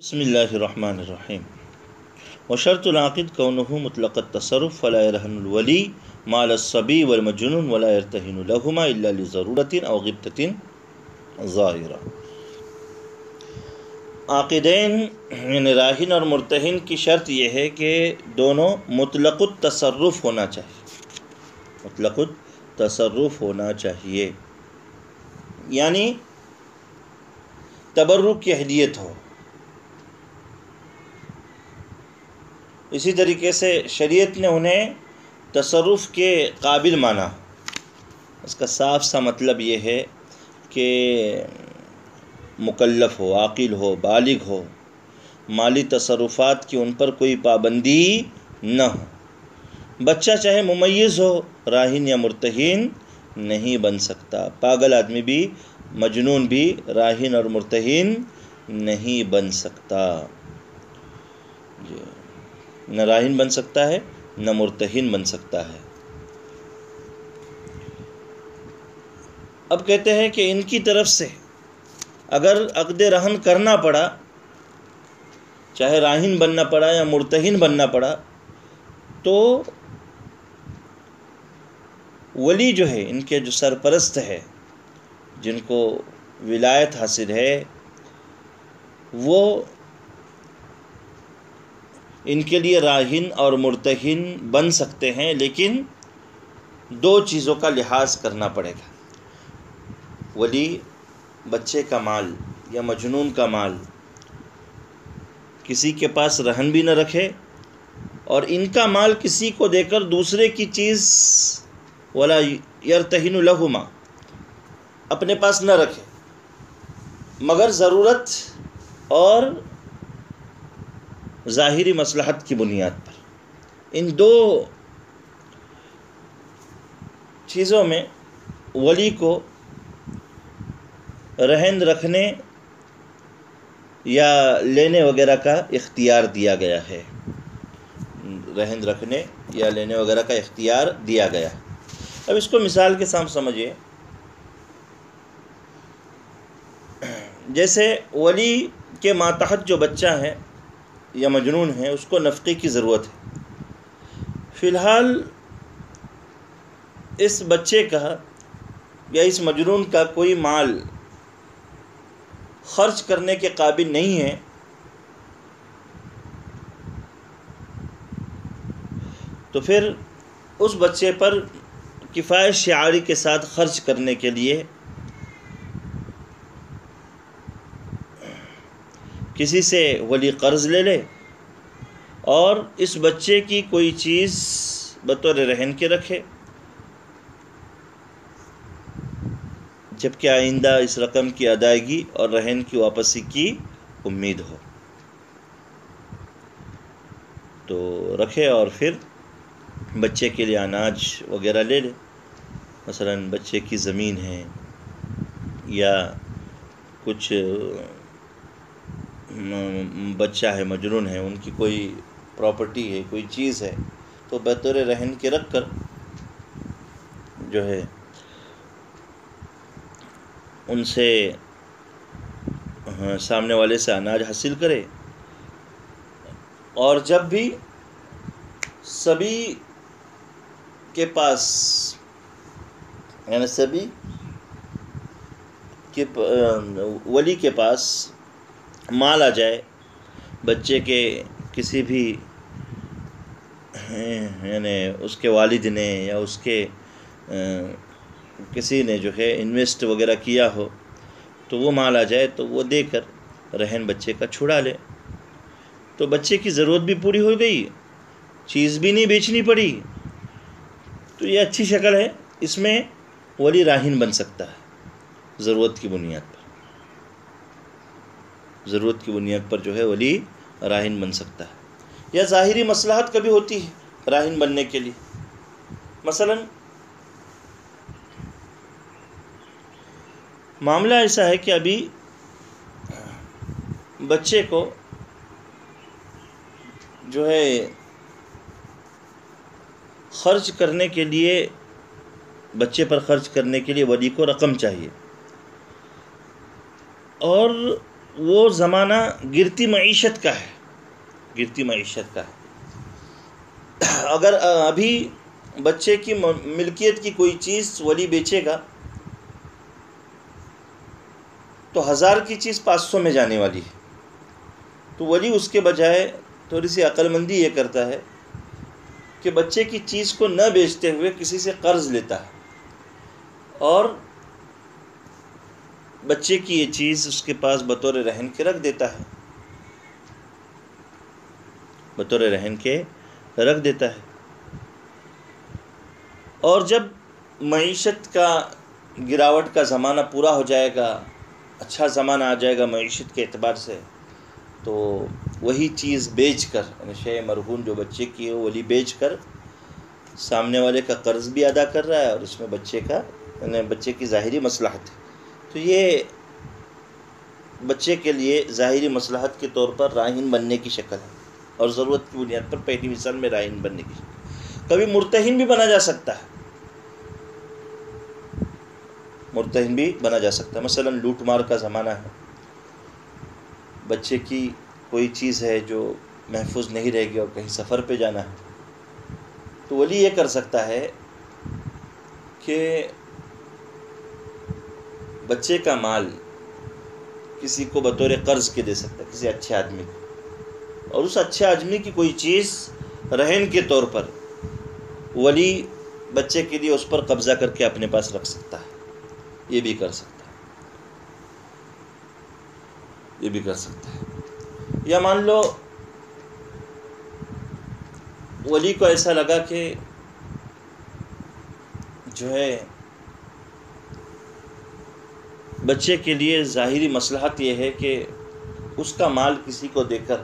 بسم اللہ الرحمن الرحیم وشرط العاقد کونہ مطلق التصرف فلا يرهن الولی مال الصبی والمجنون ولا يرتهن لهما الا لضرورت او غبطة ظاہرہ۔ عاقدین یعنی راہن اور مرتہن کی شرط یہ ہے کہ دونوں مطلق التصرف ہونا چاہیے، مطلق التصرف ہونا چاہیے، یعنی تبرک کی اہلیت ہو۔ اسی طریقے سے شریعت نے انہیں تصرف کے قابل مانا۔ اس کا صاف سا مطلب یہ ہے کہ مکلف ہو، عاقل ہو، بالغ ہو، مالی تصرفات کی ان پر کوئی پابندی نہ ہو۔ بچہ چاہے ممیز ہو، راہن یا مرتہن نہیں بن سکتا۔ پاگل آدمی بھی، مجنون بھی راہن اور مرتہن نہیں بن سکتا، نہ راہن بن سکتا ہے نہ مرتہن بن سکتا ہے۔ اب کہتے ہیں کہ ان کی طرف سے اگر عقد رہن کرنا پڑا، چاہے راہن بننا پڑا یا مرتہن بننا پڑا، تو ولی جو ہے، ان کے جو سرپرست ہے، جن کو ولایت حاصل ہے، وہ ان کے لیے راہن اور مرتہن بن سکتے ہیں، لیکن دو چیزوں کا لحاظ کرنا پڑے گا۔ ولی بچے کا مال یا مجنون کا مال کسی کے پاس رہن بھی نہ رکھے، اور ان کا مال کسی کو دے کر دوسرے کی چیز ولا یرتہن لہما اپنے پاس نہ رکھے، مگر ضرورت اور ظاہری مصلحت کی بنیاد پر۔ ان دو چیزوں میں ولی کو رہن رکھنے یا لینے وغیرہ کا اختیار دیا گیا ہے، رہن رکھنے یا لینے وغیرہ کا اختیار دیا گیا ہے۔ اب اس کو مثال کے ساتھ سمجھیے۔ جیسے ولی کے ماتحت جو بچہ ہے یا مجنون ہے، اس کو نفقے کی ضرورت ہے۔ فی الحال اس بچے کا یا اس مجنون کا کوئی مال خرچ کرنے کے قابل نہیں ہے، تو پھر اس بچے پر کفایت شعاری کے ساتھ خرچ کرنے کے لیے کسی سے ولی قرض لے لے اور اس بچے کی کوئی چیز بطور رہن کے رکھے، جبکہ آئندہ اس رقم کی ادائیگی اور رہن کی واپسی کی امید ہو، تو رکھے اور پھر بچے کے لیے اناج وغیرہ لے لے۔ مثلا بچے کی زمین ہے یا کچھ بچہ ہے، مجنون ہے، ان کی کوئی پراپرٹی ہے، کوئی چیز ہے، تو بطور رہن کے رکھ کر جو ہے ان سے سامنے والے سے اناج حاصل کرے، اور جب بھی سبھی کے پاس یعنی سبھی کے ولی کے پاس مال آ جائے، بچے کے کسی بھی یعنی اس کے والد نے یا اس کے کسی نے جو ہے انویسٹ وغیرہ کیا ہو، تو وہ مال آ جائے تو وہ دے کر رہن بچے کا چھڑا لے، تو بچے کی ضرورت بھی پوری ہو گئی، چیز بھی نہیں بیچنی پڑی، تو یہ اچھی شکل ہے۔ اس میں ولی راہن بن سکتا ہے، ضرورت کی بنیاد پر، ضرورت کی بنیاد پر جو ہے ولی راہن بن سکتا ہے۔ یا ظاہری مصلحت کبھی ہوتی ہے راہن بننے کے لیے، مثلا معاملہ ایسا ہے کہ ابھی بچے کو جو ہے خرچ کرنے کے لیے، بچے پر خرچ کرنے کے لیے ولی کو رقم چاہیے، اور وہ زمانہ گرتی معیشت کا ہے، گرتی معیشت کا ہے۔ اگر ابھی بچے کی ملکیت کی کوئی چیز ولی بیچے گا تو 1000 کی چیز 500 میں جانے والی ہے، تو ولی اس کے بجائے تھوڑی سی عقل مندی یہ کرتا ہے کہ بچے کی چیز کو نہ بیچتے ہوئے کسی سے قرض لیتا ہے اور بچے کی یہ چیز اس کے پاس بطور رہن کے رکھ دیتا ہے، بطور رہن کے رکھ دیتا ہے۔ اور جب معیشت کا گراوٹ کا زمانہ پورا ہو جائے گا، اچھا زمانہ آ جائے گا معیشت کے اعتبار سے، تو وہی چیز بیچ کر، یعنی شے مرہون جو بچے کی ہے ولی بیچ کر سامنے والے کا قرض بھی ادا کر رہا ہے اور اس میں بچے کا، یعنی بچے کی ظاہری مصلحت ہے۔ تو یہ بچے کے لیے ظاہری مصلحت کے طور پر راہن بننے کی شکل ہے، اور ضرورت کی بنیاد پر پہلی مثال میں راہن بننے کی شکل۔ کبھی مرتہن بھی بنا جا سکتا ہے، مرتہن بھی بنا جا سکتا ہے۔ مثلا لوٹ مار کا زمانہ ہے، بچے کی کوئی چیز ہے جو محفوظ نہیں رہے گی اور کہیں سفر پہ جانا ہے، تو ولی یہ کر سکتا ہے کہ بچے کا مال کسی کو بطور قرض کے دے سکتا ہے، کسی اچھے آدمی کو، اور اس اچھے آدمی کی کوئی چیز رہن کے طور پر ولی بچے کے لیے اس پر قبضہ کر کے اپنے پاس رکھ سکتا ہے۔ یہ بھی کر سکتا ہے، یہ بھی کر سکتا ہے۔ یا مان لو ولی کو ایسا لگا کہ جو ہے بچے کے لیے ظاہری مصلحت یہ ہے کہ اس کا مال کسی کو دے کر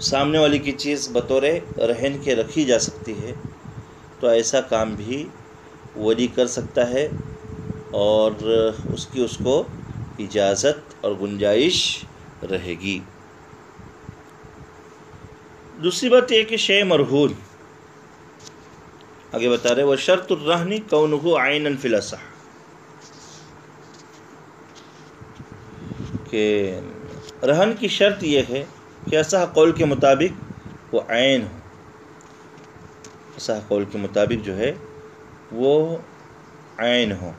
سامنے والی کی چیز بطور رہن کے رکھی جا سکتی ہے، تو ایسا کام بھی ولی کر سکتا ہے، اور اس کو اجازت اور گنجائش رہے گی۔ دوسری بات یہ کہ شے مرہون آگے بتا رہے، وشرط الرہن کونہ عینا فی الاصح، کہ رہن کی شرط یہ ہے کہ اصح قول کے مطابق وہ عین ہو، اصح قول کے مطابق جو ہے وہ عین ہو،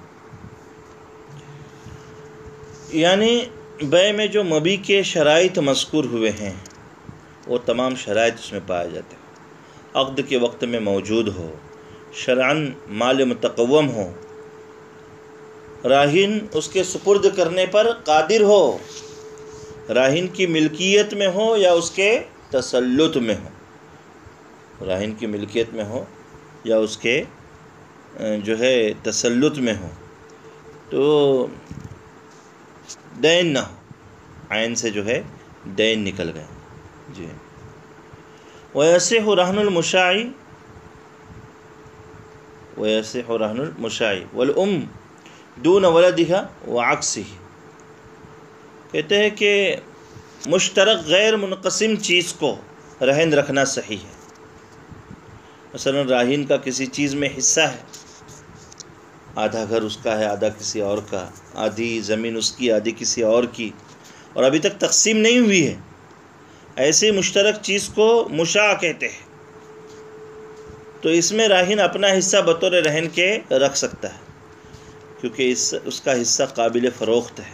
یعنی بیع میں جو مبیع کے شرائط مذکور ہوئے ہیں وہ تمام شرائط اس میں پائے جاتے ہیں۔ عقد کے وقت میں موجود ہو، شرعاً مال متقوم ہو، راہن اس کے سپرد کرنے پر قادر ہو، راہن کی ملکیت میں ہو یا اس کے تسلط میں ہو، راہن کی ملکیت میں ہو یا اس کے جو ہے تسلط میں ہو، تو دین نہ ہو، عین سے جو ہے دین نکل گئے جی۔ وَيَصِحُ رَهْنُ الْمُشَاعِ وَيَصِحُ رَهْنُ الْمُشَاعِ وَالْأُمْ دُونَ وَلَدِهَا وَعَكْسِهِ، کہتے ہیں کہ مشترک غیر منقسم چیز کو رہن رکھنا صحیح ہے۔ مثلا راہن کا کسی چیز میں حصہ ہے، آدھا گھر اس کا ہے، آدھا کسی اور کا، آدھی زمین اس کی، آدھی کسی اور کی، اور ابھی تک تقسیم نہیں ہوئی ہے، ایسی مشترک چیز کو مشاع کہتے ہیں۔ تو اس میں راہن اپنا حصہ بطور رہن کے رکھ سکتا ہے، کیونکہ اس کا حصہ قابل فروخت ہے۔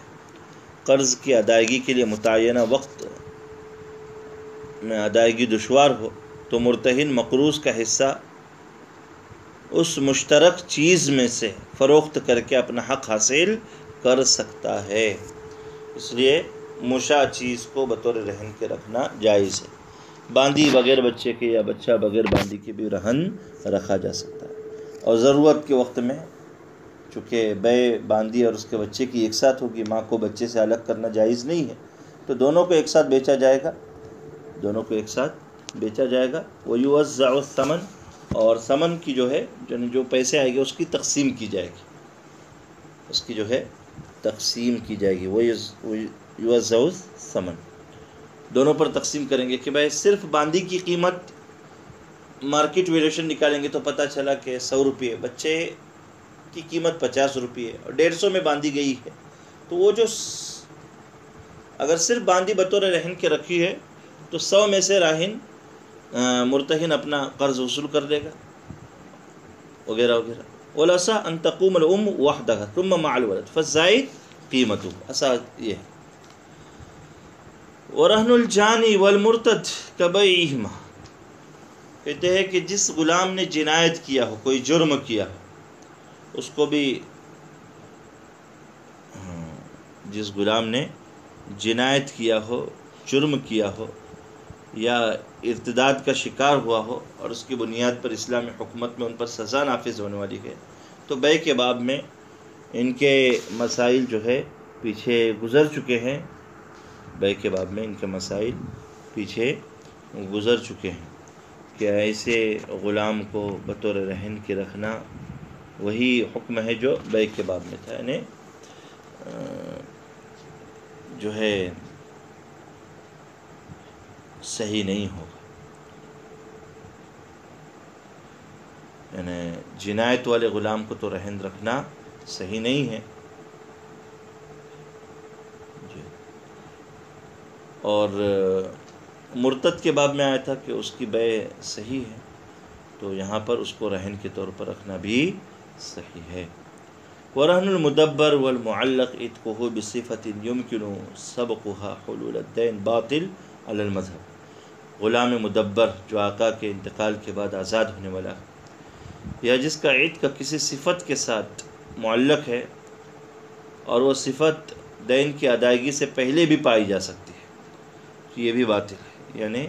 قرض کی ادائیگی کے لیے متعینہ وقت میں ادائیگی دشوار ہو تو مرتہن مقروض کا حصہ اس مشترک چیز میں سے فروخت کر کے اپنا حق حاصل کر سکتا ہے، اس لیے مشاع چیز کو بطور رہن کے رکھنا جائز ہے۔ باندی بغیر بچے کے یا بچہ بغیر باندی کے بھی رہن رکھا جا سکتا ہے، اور ضرورت کے وقت میں چونکہ بیع باندی اور اس کے بچے کی ایک ساتھ ہوگی، ماں کو بچے سے الگ کرنا جائز نہیں ہے، تو دونوں کو ایک ساتھ بیچا جائے گا، دونوں کو ایک ساتھ بیچا جائے گا۔ وَيُوَزَّعُ الثَّمَنُ، اور ثمن کی جو ہے جو پیسے آئے گے اس کی تقسیم کی جائے گی، اس کی جو ہے تقسیم کی جائے گی۔ وَيُوَزَّعُ الثَّمَنُ، دونوں پر تقسیم کریں گے کہ بھائی صرف باندی کی قیمت مارکیٹ ویلیوشن نکالیں گے تو پتہ چلا کہ 100 روپے، بچے کی قیمت 50 روپے اور 150 میں باندھی گئی ہے، تو وہ جو اگر صرف باندھی بطور رہن کے رکھی ہے تو 100 میں سے راہن مرتہن اپنا قرض وصول کر دے گا وغیرہ وغیرہ. وَلَسَا أَن تَقُومَ الْأُمُّ وَحْدَهَا ثُمَّ مَعَ الْوَلَدِ فَالزَّائِدُ قِيمَتُهُ. ایسا یہ ہے. وَرَهْنُ الْجَانِ وَالْمُرْتَدِ كَبَيْعِهِمَا. کہتے ہیں کہ جس غلام نے جنایت کیا ہو، کوئی جرم کیا ہو، اس کو بھی جس غلام نے جنایت کیا ہو، جرم کیا ہو یا ارتداد کا شکار ہوا ہو اور اس کی بنیاد پر اسلامی حکومت میں ان پر سزا نافذ ہونے والی ہے، تو بیع کے باب میں ان کے مسائل جو ہے پیچھے گزر چکے ہیں. بیع کے باب میں ان کے مسائل پیچھے گزر چکے ہیں کہ ایسے غلام کو بطور رہن کے رکھنا وہی حکم ہے جو بیع کے باب میں تھا، یعنی جو ہے صحیح نہیں ہوگا. یعنی جنایت والے غلام کو تو رہن رکھنا صحیح نہیں ہے. جی. اور مرتد کے باب میں آیا تھا کہ اس کی بیع صحیح ہے، تو یہاں پر اس کو رہن کے طور پر رکھنا بھی صحیح ہے. وَرَهْنُ الْمُدَبَّرِ وَالْمُعَلَّقِ عِتْقُهُ بِصِفَةٍ يُمْكِنُ سَبْقُهَا حُلُولَ الدَّيْنِ باطل علی المذہب. غلام مدبر جو آقا کے انتقال کے بعد آزاد ہونے والا ہے یا جس کا عتق کسی صفت کے ساتھ معلق ہے اور وہ صفت دین کی ادائیگی سے پہلے بھی پائی جا سکتی ہے، تو یہ بھی باطل ہے، یعنی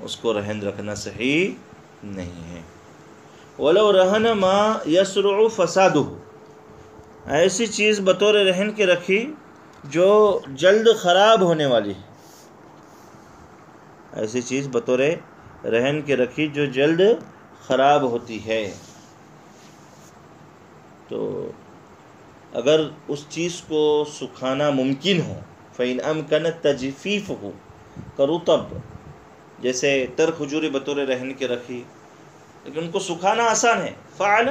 اس کو رہن رکھنا صحیح نہیں ہے. وَلَوْ رَهَنَ مَا يَسْرُعُ فَسَادُهُ. ایسی چیز بطور رہن کے رکھی جو جلد خراب ہونے والی ہے. ایسی چیز بطور رہن کے رکھی جو جلد خراب ہوتی ہے، تو اگر اس چیز کو سکھانا ممکن ہو، فَإِنْ أَمْكَنَ تَجْفِيفُهُ كَرُطَبٍ. جیسے تر کھجوریں بطور رہن کے رکھی لیکن ان کو سکھانا آسان ہے، فعل،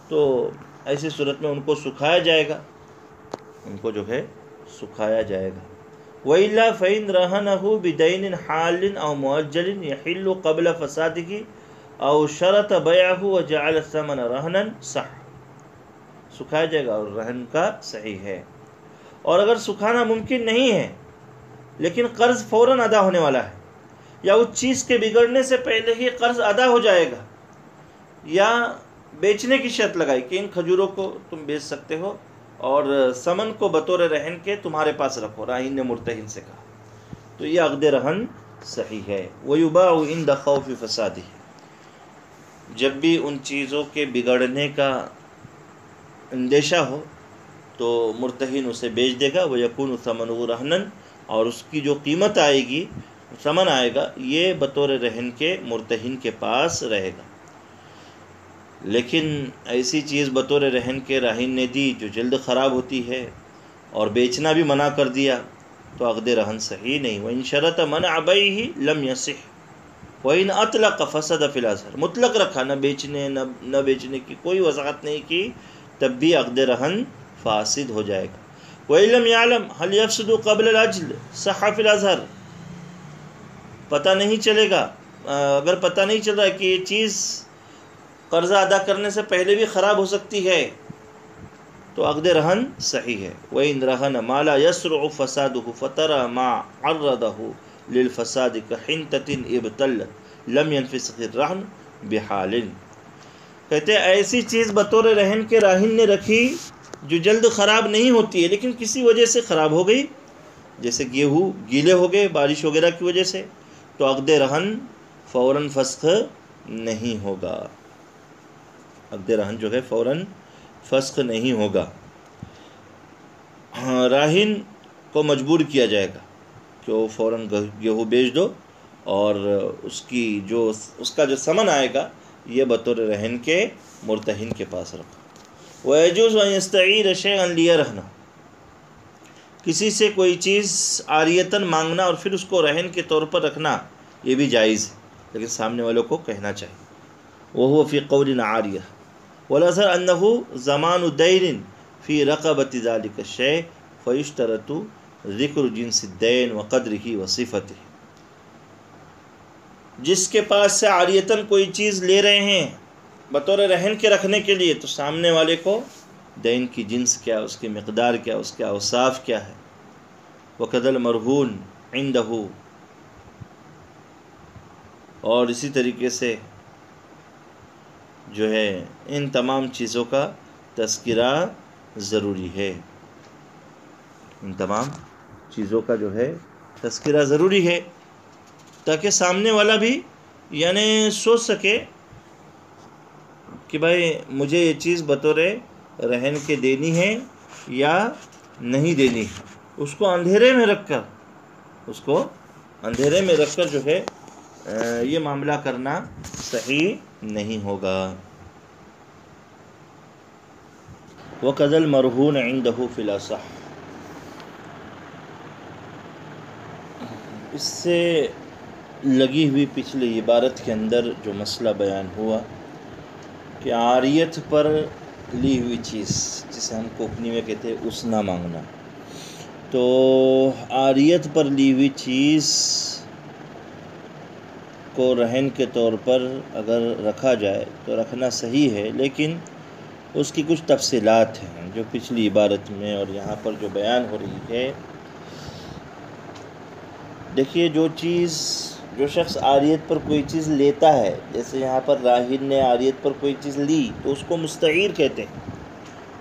تو ایسی صورت میں ان کو سکھایا جائے گا، ان کو جو ہے سکھایا جائے گا. وَإِلَّا فَإِنْ رَهَنَهُ بِدَيْنٍ حَالٍ أَوْ مُؤَجَّلٍ يَحِلُّ قَبْلَ فَسَادِهِ أَوْ شَرَطَ بَيْعَهُ وَجَعَلَ الثَّمَنَ رَهْنًا صح. سکھایا جائے گا اور رہن کا صحیح ہے. اور اگر سکھانا ممکن نہیں ہے لیکن قرض فوراً ادا ہونے والا ہے یا اس چیز کے بگڑنے سے پہلے ہی قرض ادا ہو جائے گا، یا بیچنے کی شرط لگائی کہ ان کھجوروں کو تم بیچ سکتے ہو اور ثمن کو بطور رہن کے تمہارے پاس رکھو، راہن نے مرتہن سے کہا، تو یہ عقد رہن صحیح ہے. وَيُبَاعُ عِنْدَ خَوْفِ فَسَادِهِ. جب بھی ان چیزوں کے بگڑنے کا اندیشہ ہو تو مرتہن اسے بیچ دے گا. وَيَكُونُ ثَمَنُهُ رَهْنًا. اور اس کی جو قیمت آئے گی، ثمن آئے گا، یہ بطور رہن کے مرتہن کے پاس رہے گا. لیکن ایسی چیز بطور رہن کے راہن نے دی جو جلد خراب ہوتی ہے اور بیچنا بھی منع کر دیا، تو عقد رہن صحیح نہیں. وَإِنْ شَرَطَ مَنْعَ بَيْعِهِ لَمْ يَصِحْ وَإِنْ أَطْلَقَ فَسَدَ فِي الْأَظْهَرِ. مطلق رکھا، نہ بیچنے نہ بیچنے کی کوئی وضاحت نہیں کی، تب بھی عقد رہن فاسد ہو جائے گا. وَإِنْ لَمْ يَعْلَمْ هَلْ يَفْسُدُ قَبْلَ الْأَجْلِ صَحَّ فِي الْأَظْهَرِ. پتہ نہیں چلے گا، اگر پتہ نہیں چل رہا کہ یہ چیز قرضہ ادا کرنے سے پہلے بھی خراب ہو سکتی ہے، تو عقد رہن صحیح ہے. وَإِنْ رَهَنَ مَا لَا يَسْرُعُ فَسَادُهُ فَتَرَى مَا عَرَّضَهُ لِلْفَسَادِ كَحِنْتَةٍ ابْتَلَّتْ لَمْ يَنْفِسْخِ الرَّهْنُ بِحَالٍ. کہتے ہیں ایسی چیز بطور رہن کے راہن نے رکھی جو جلد خراب نہیں ہوتی ہے لیکن کسی وجہ سے خراب ہو گئی، جیسے گیہوں گیلے ہو گئے بارش وغیرہ کی وجہ سے، تو عقد رہن فوراً فسخ نہیں ہوگا. عقد رہن جو ہے فوراً فسخ نہیں ہوگا. راہن کو مجبور کیا جائے گا کہ وہ فوراً گیہوں بیچ دو اور اس کا جو ثمن آئے گا یہ بطور رہن کے مرتہن کے پاس رکھو. وَيَجُوزُ أَن يَسْتَعِيرَ شَيْئًا لِيَرْهَنَ. کسی سے کوئی چیز عاریتاً مانگنا اور پھر اس کو رہن کے طور پر رکھنا یہ بھی جائز ہے، لیکن سامنے والوں کو کہنا چاہیے. وَهُوَ فِي قَوْلٍ عَارِيَةٍ وَالْأَظْهَرُ أَنَّهُ زَمَانُ دَيْنٍ فِي رَقَبَةِ ذَلِكَ الشَّيْءِ فَيُشْتَرَطُ ذکر جنس الدین وقدرہ وصفتہ، جس کے پاس سے عاریتاً کوئی چیز لے رہے ہیں بطور رہن کے رکھنے کے لیے، تو سامنے والے کو دین کی جنس کیا، اس کی مقدار کیا، اس کے اوصاف کیا ہے. وَقَدَ الْمَرْهُونَ عِنْدَهُ، اور اسی طریقے سے جو ہے ان تمام چیزوں کا تذکرہ ضروری ہے. ان تمام چیزوں کا جو ہے تذکرہ ضروری ہے، تاکہ سامنے والا بھی یعنی سوچ سکے کہ بھائی مجھے یہ چیز بطور رہن کے دینی ہے یا نہیں دینی ہے. اس کو اندھیرے میں رکھ کر جو ہے یہ معاملہ کرنا صحیح نہیں ہوگا. وَقَذَا الْمَرْهُونَ عِنْدَهُ فِي الْأَصَحِّ، اس سے لگی ہوئی پچھلی عبارت کے اندر جو مسئلہ بیان ہوا کہ عاریت پر لی ہوئی چیز، جسے ہم کوکنی میں کہتے ہیں اس نہ مانگنا، تو عاریت پر لی ہوئی چیز کو رہن کے طور پر اگر رکھا جائے تو رکھنا صحیح ہے، لیکن اس کی کچھ تفصیلات ہیں جو پچھلی عبارت میں اور یہاں پر جو بیان ہو رہی ہے. دیکھیے، جو شخص عاریت پر کوئی چیز لیتا ہے، جیسے یہاں پر راہن نے عاریت پر کوئی چیز لی تو اس کو مستعیر کہتے ہیں،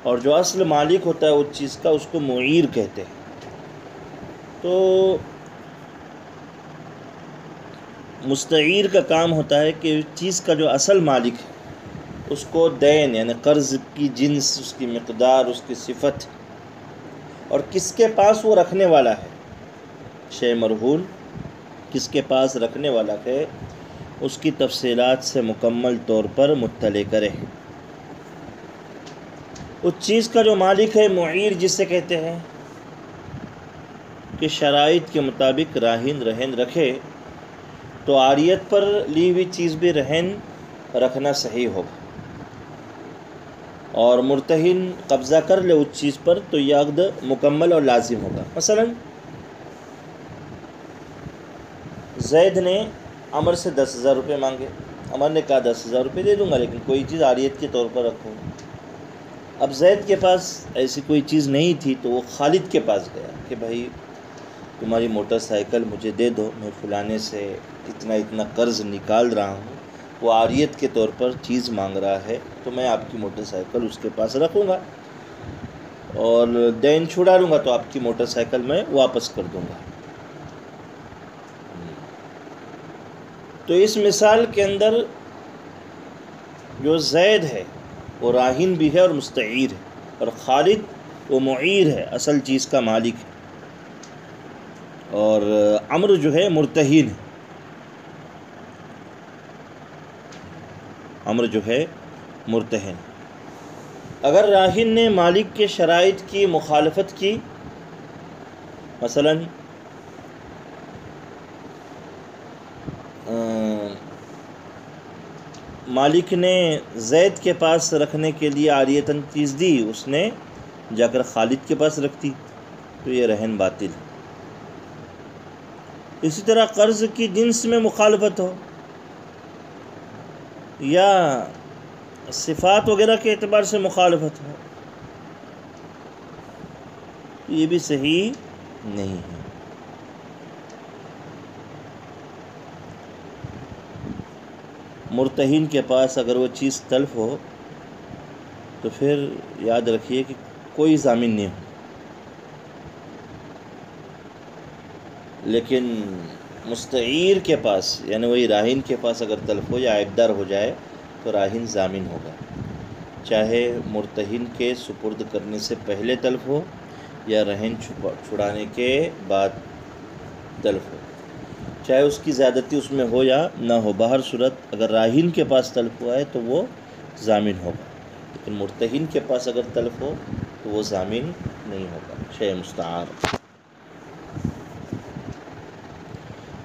اور جو اصل مالک ہوتا ہے اس چیز کا اس کو معیر کہتے ہیں. تو مستعیر کا کام ہوتا ہے کہ چیز کا جو اصل مالک ہے اس کو دین یعنی قرض کی جنس، اس کی مقدار، اس کی صفت، اور کس کے پاس وہ رکھنے والا ہے، شے مرہون کس کے پاس رکھنے والا ہے، اس کی تفصیلات سے مکمل طور پر مطلع کرے. اس چیز کا جو مالک ہے معیر جسے کہتے ہیں، کہ شرائط کے مطابق راہن رہن رکھے تو عاریت پر لی ہوئی چیز بھی رہن رکھنا صحیح ہوگا، اور مرتہن قبضہ کر لے اس چیز پر تو یہ عقد مکمل اور لازم ہوگا. مثلا زید نے عمر سے 10,000 روپے مانگے، عمر نے کہا 10,000 روپے دے دوں گا، لیکن کوئی چیز عاریت کے طور پر رکھوں. اب زید کے پاس ایسی کوئی چیز نہیں تھی تو وہ خالد کے پاس گیا کہ بھائی تمہاری موٹر سائیکل مجھے دے دو، میں فلانے سے اتنا قرض نکال رہا ہوں، وہ عاریت کے طور پر چیز مانگ رہا ہے، تو میں آپ کی موٹر سائیکل اس کے پاس رکھوں گا اور دین چھڑا لوں گا تو آپ کی موٹر سائیکل میں واپس کر دوں گا. تو اس مثال کے اندر جو زید ہے وہ راہن بھی ہے اور مستعیر ہے، اور خالد وہ معیر ہے، اصل چیز کا مالک ہے، اور عمر جو ہے مرتہن ہے. عمر جو ہے مرتہن. اگر راہن نے مالک کے شرائط کی مخالفت کی، مثلا مالک نے زید کے پاس رکھنے کے لیے عاریتاً چیز دی، اس نے جا کر خالد کے پاس رکھ دی، تو یہ رہن باطل ہے. اسی طرح قرض کی جنس میں مخالفت ہو یا صفات وغیرہ کے اعتبار سے مخالفت ہو، یہ بھی صحیح نہیں ہے. مرتہن کے پاس اگر وہ چیز تلف ہو تو پھر یاد رکھیے کہ کوئی ضامن نہیں ہو، لیکن مستعیر کے پاس یعنی وہی راہن کے پاس اگر تلف ہو یا عیبدار ہو جائے تو راہن ضامن ہوگا، چاہے مرتہن کے سپرد کرنے سے پہلے تلف ہو یا رہن چھڑانے کے بعد تلف ہو، چاہے اس کی زیادتی اس میں ہو یا نہ ہو. بہر صورت اگر راہن کے پاس تلف ہوا ہے تو وہ ضامن ہوگا، لیکن مرتہن کے پاس اگر تلف ہو تو وہ ضامن نہیں ہوگا، شے مستعار.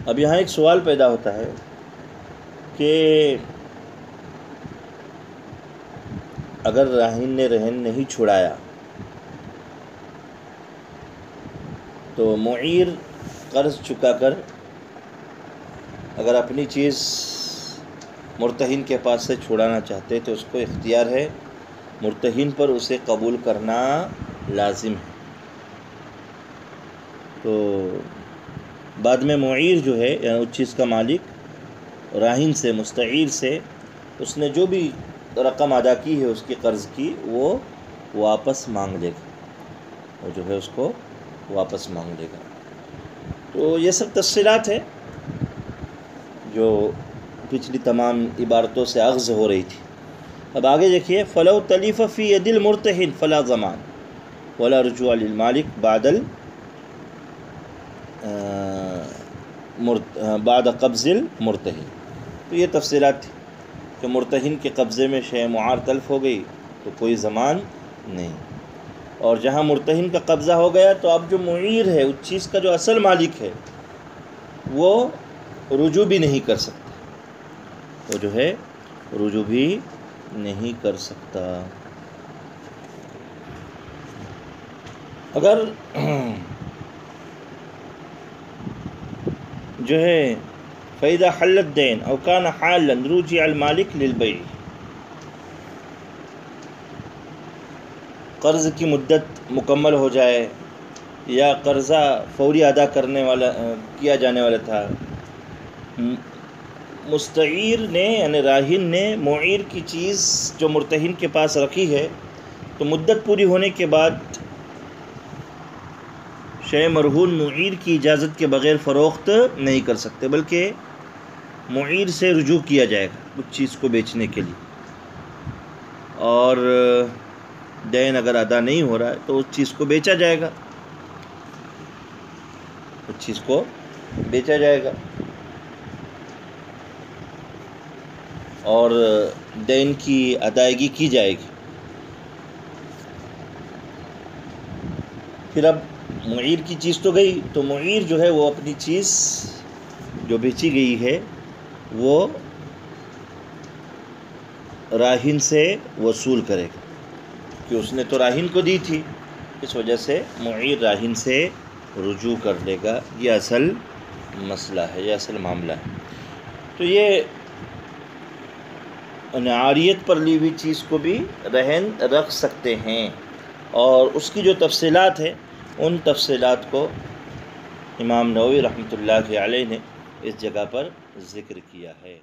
اب یہاں ایک سوال پیدا ہوتا ہے کہ اگر راہن نے رہن نہیں چھڑایا تو معیر قرض چکا کر اگر اپنی چیز مرتہن کے پاس سے چھڑانا چاہتے تو اس کو اختیار ہے، مرتہن پر اسے قبول کرنا لازم ہے۔ تو بعد میں معیر جو ہے یعنی اس چیز کا مالک راہن سے، مستعیر سے اس نے جو بھی رقم ادا کی ہے اس کی قرض کی، وہ واپس مانگ لے گا، وہ جو ہے اس کو واپس مانگ لے گا۔ تو یہ سب تفصیلات ہے جو پچھلی تمام عبارتوں سے اخذ ہو رہی تھی۔ اب آگے دیکھیے، فلو تلیف فی ید المرتہن فلا ضمان ولا رجوع للمالک بعد قبض المرتہن۔ تو یہ تفصیلات تھی کہ مرتہن کے قبضے میں شے معار تلف ہو گئی تو کوئی ضمان نہیں، اور جہاں مرتہن کا قبضہ ہو گیا تو اب جو معیر ہے اس چیز کا جو اصل مالک ہے وہ رجوع بھی نہیں کر سکتا، وہ جو ہے رجوع بھی نہیں کر سکتا۔ اگر جو ہے فَإِذَا حَلَّ الدَّيْنُ أَوْ كَانَ حَالًا رُجِعَ الْمَالِكُ لِلْبَيْعِ، قرض کی مدت مکمل ہو جائے یا قرضہ فوری ادا کیا جانے والا تھا، مستعیر نے یعنی راہن نے معیر کی چیز جو مرتہن کے پاس رکھی ہے تو مدت پوری ہونے کے بعد شے مرہون معیر کی اجازت کے بغیر فروخت نہیں کر سکتے، بلکہ معیر سے رجوع کیا جائے گا اس چیز کو بیچنے کے لیے، اور دین اگر ادا نہیں ہو رہا ہے تو اس چیز کو بیچا جائے گا، اس چیز کو بیچا جائے گا اور دین کی ادائیگی کی جائے گی۔ پھر اب معیر کی چیز تو گئی، تو معیر جو ہے وہ اپنی چیز جو بیچی گئی ہے وہ راہن سے وصول کرے گا، کہ اس نے تو راہن کو دی تھی، اس وجہ سے معیر راہن سے رجوع کر لے گا۔ یہ اصل مسئلہ ہے، یہ اصل معاملہ ہے۔ تو یہ عاریت پر لی ہوئی چیز کو بھی رہن رکھ سکتے ہیں، اور اس کی جو تفصیلات ہیں ان تفصیلات کو امام نووی رحمۃ اللہ علیہ نے اس جگہ پر ذکر کیا ہے۔